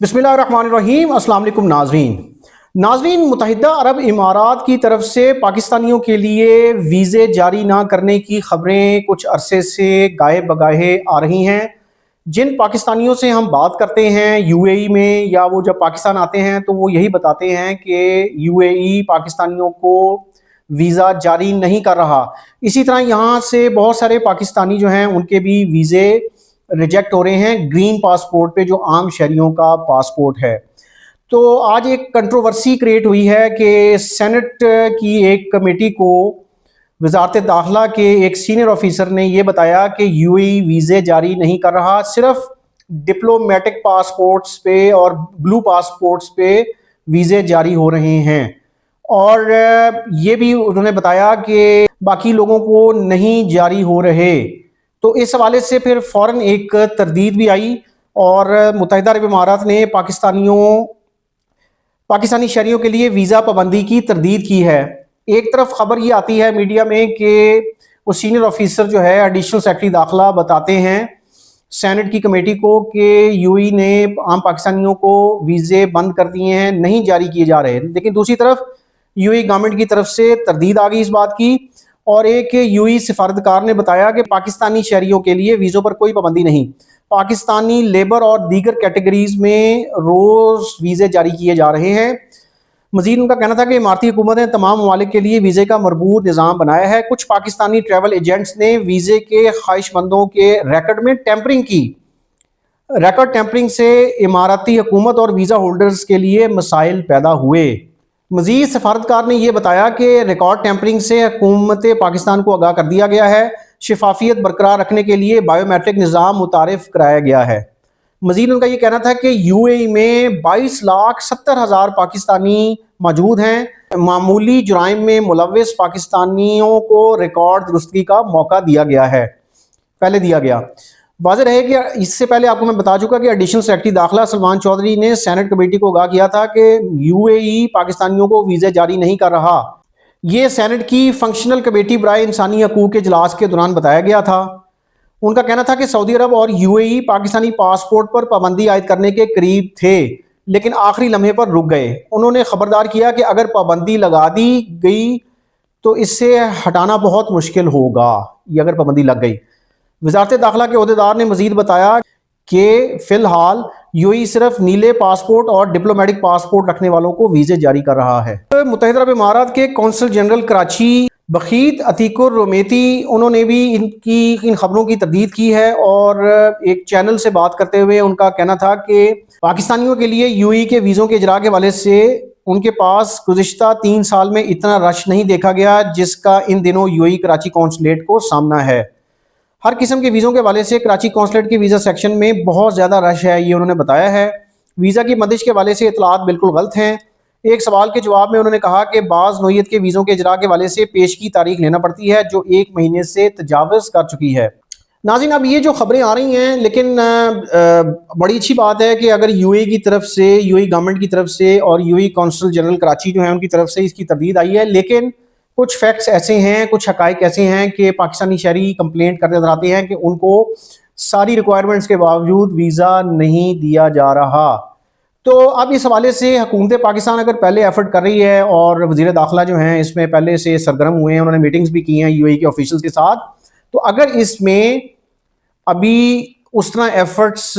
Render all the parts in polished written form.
बिस्मिल्लाहिर्रहमानिर्रहीम। अस्सलाम वालेकुम नाजरीन, मुत्तहिदा अरब इमारात की तरफ से पाकिस्तानियों के लिए वीज़े जारी ना करने की खबरें कुछ अरसे से गाहे बगाहे आ रही हैं। जिन पाकिस्तानियों से हम बात करते हैं यूएई में, या वो जब पाकिस्तान आते हैं तो वो यही बताते हैं कि यूएई पाकिस्तानियों को वीज़ा जारी नहीं कर रहा। इसी तरह यहाँ से बहुत सारे पाकिस्तानी जो हैं उनके भी वीज़े रिजेक्ट हो रहे हैं ग्रीन पासपोर्ट पे, जो आम शहरियों का पासपोर्ट है। तो आज एक कंट्रोवर्सी क्रिएट हुई है कि सेनेट की एक कमेटी को वजारत दाखिला के एक सीनियर ऑफिसर ने ये बताया कि यूएई वीज़े जारी नहीं कर रहा, सिर्फ डिप्लोमेटिक पासपोर्ट्स पे और ब्लू पासपोर्ट्स पे वीज़े जारी हो रहे हैं। और ये भी उन्होंने बताया कि बाकी लोगों को नहीं जारी हो रहे। तो इस हवाले से फिर फ़ौरन एक तरदीद भी आई और मुत्तहिदा अरब इमारात ने पाकिस्तानी शहरियों के लिए वीज़ा पाबंदी की तरदीद की है। एक तरफ खबर ये आती है मीडिया में कि वो सीनियर ऑफिसर जो है एडिशनल सेक्रेटरी दाखिला बताते हैं सेनेट की कमेटी को कि यूएई ने आम पाकिस्तानियों को वीज़े बंद कर दिए हैं, नहीं जारी किए जा रहे। लेकिन दूसरी तरफ यूएई गवर्नमेंट की तरफ से तरदीद आ गई इस बात की, और एक यूएई सिफारतकार ने बताया कि पाकिस्तानी शहरियों के लिए वीज़ों पर कोई पाबंदी नहीं, पाकिस्तानी लेबर और दीगर कैटेगरीज में रोज़ वीज़े जारी किए जा रहे हैं। मजीद उनका कहना था कि इमारती हुकूमत ने तमाम ममालिक के लिए वीज़े का मरबूत निज़ाम बनाया है। कुछ पाकिस्तानी ट्रैवल एजेंट्स ने वीज़े के ख्वाहिशमंदों के रिकॉर्ड में टेम्परिंग की। रिकॉर्ड टेम्परिंग से इमारती हुकूमत और वीज़ा होल्डर्स के लिए मसाइल पैदा हुए। मजीद सफारतकार ने यह बताया कि रिकॉर्ड टेम्परिंग से हुकूमत पाकिस्तान को आगाह कर दिया गया है, शफाफियत बरकरार रखने के लिए बायोमेट्रिक निज़ाम मुतारिफ कराया गया है। मजीद उनका यह कहना था कि यूएई में 22,70,000 पाकिस्तानी मौजूद हैं। मामूली जुराइम में मुलव्विस पाकिस्तानियों को रिकॉर्ड दुरुस्ती का मौका दिया गया है, पहले दिया गया। वाज़ेह रहे कि इससे पहले आपको मैं बता चुका कि एडिशनल सेक्रेटरी दाखिला सलमान चौधरी ने सेनेट कमेटी को आगाह किया था कि यूएई पाकिस्तानियों को वीज़े जारी नहीं कर रहा। ये सेनेट की फंक्शनल कमेटी बराए इंसानी हकूक़ के इजलास के दौरान बताया गया था। उनका कहना था कि सऊदी अरब और यूएई पाकिस्तानी पासपोर्ट पर पाबंदी आयद करने के करीब थे, लेकिन आखिरी लम्हे पर रुक गए। उन्होंने खबरदार किया कि अगर पाबंदी लगा दी गई तो इससे हटाना बहुत मुश्किल होगा, ये अगर पाबंदी लग गई। वजारत दाखिला के ओहदेदार ने मजीद बताया कि फ़िलहाल यूएई सिर्फ नीले पासपोर्ट और डिप्लोमेटिक पासपोर्ट रखने वालों को वीज़े जारी कर रहा है। मुत्तहिदा अरब इमारात के कौंसल जनरल कराची बखीत अतीकुर रोमेती, उन्होंने भी इन खबरों की तरदीद की है और एक चैनल से बात करते हुए उनका कहना था कि पाकिस्तानियों के लिए यूएई के वीज़ों के इजरा के हवाले से उनके पास गुज़िश्ता 3 साल में इतना रश नहीं देखा गया जिसका इन दिनों यूएई कराची कौंसलेट को सामना है। हर किस्म के वीज़ों के हवाले से कराची कौंसलेट के वीज़ा सेक्शन में बहुत ज़्यादा रश है, ये उन्होंने बताया है। वीज़ा की बंदिश के हवाले से इतलात बिल्कुल गलत हैं। एक सवाल के जवाब में उन्होंने कहा कि बाज़ नौइयत के वीज़ों के इजरा के हवाले से पेश की तारीख लेना पड़ती है जो 1 महीने से तजावज़ कर चुकी है। नाज़रीन, अब ये जो खबरें आ रही हैं, लेकिन बड़ी अच्छी बात है कि अगर यूएई की तरफ से, यूएई गवर्नमेंट की तरफ से और यूएई कौंसल जनरल कराची जो है उनकी तरफ से इसकी तरदीद आई है, लेकिन कुछ फैक्ट्स ऐसे हैं, कुछ हकाइक ऐसे हैं कि पाकिस्तानी शहरी कंप्लेंट करते नजर आते हैं कि उनको सारी रिक्वायरमेंट्स के बावजूद वीज़ा नहीं दिया जा रहा। तो अब इस हवाले से हुकूमत पाकिस्तान अगर पहले एफर्ट कर रही है और वज़ीर दाखिला जो हैं इसमें पहले से सरगर्म हुए हैं, उन्होंने मीटिंग्स भी की हैं यूएई के ऑफिशियल्स के साथ, तो अगर इसमें अभी उस तरह एफर्ट्स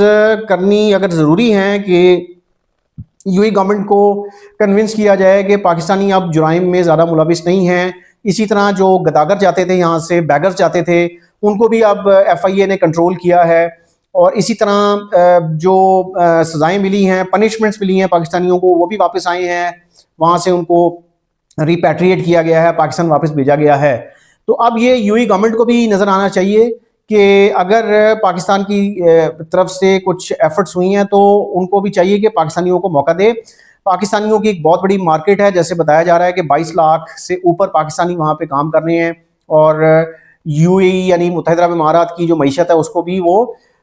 करनी अगर ज़रूरी हैं कि यूएई गवर्नमेंट को कन्विंस किया जाए कि पाकिस्तानी अब जुराइम में ज़्यादा मुलविस नहीं हैं, इसी तरह जो गदागर जाते थे यहाँ से, बैगर्स जाते थे, उनको भी अब एफआईए ने कंट्रोल किया है, और इसी तरह जो सज़ाएँ मिली हैं, पनिशमेंट्स मिली हैं पाकिस्तानियों को, वो भी वापस आए हैं, वहाँ से उनको रिपैट्रिएट किया गया है, पाकिस्तान वापस भेजा गया है। तो अब ये यूएई गवर्नमेंट को भी नज़र आना चाहिए कि अगर पाकिस्तान की तरफ से कुछ एफर्ट्स हुई हैं तो उनको भी चाहिए कि पाकिस्तानियों को मौका दे। पाकिस्तानियों की एक बहुत बड़ी मार्केट है, जैसे बताया जा रहा है कि 22 लाख से ऊपर पाकिस्तानी वहाँ पे काम कर रहे हैं, और यूएई यानी मुत्तहिदा अरब इमारात की जो मईशत है उसको भी वो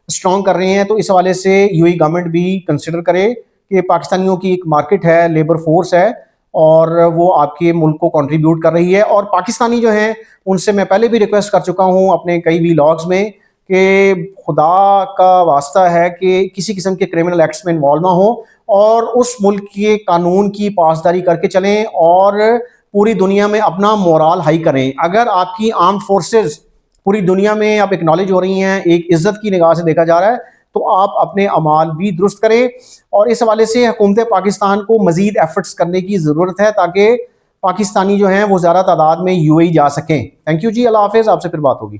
स्ट्रॉन्ग कर रहे हैं। तो इस हवाले से यूएई गवर्नमेंट भी कंसिडर करे कि पाकिस्तानियों की एक मार्केट है, लेबर फोर्स है, और वो आपके मुल्क को कंट्रीब्यूट कर रही है। और पाकिस्तानी जो हैं उनसे मैं पहले भी रिक्वेस्ट कर चुका हूँ अपने कई व्लॉग्स में کہ خدا کا واسطہ ہے کہ کسی قسم کے کرمنل ایکٹس میں انوالو نہ ہوں اور اس ملک کے قانون کی پاسداری کر کے چلیں اور پوری دنیا میں اپنا مورال ہائی کریں. اگر آپ کی آرمڈ فورسز پوری دنیا میں اب ایکنالج ہو رہی ہیں، ایک عزت کی نگاہ سے دیکھا جا رہا ہے، تو آپ اپنے اعمال بھی درست کریں. اور اس حوالے سے حکومت پاکستان کو مزید ایفرٹس کرنے کی ضرورت ہے تاکہ پاکستانی جو ہیں وہ زیادہ تعداد میں UAE جا سکیں. تھینک یو جی، اللہ حافظ، آپ سے پھر بات ہوگی.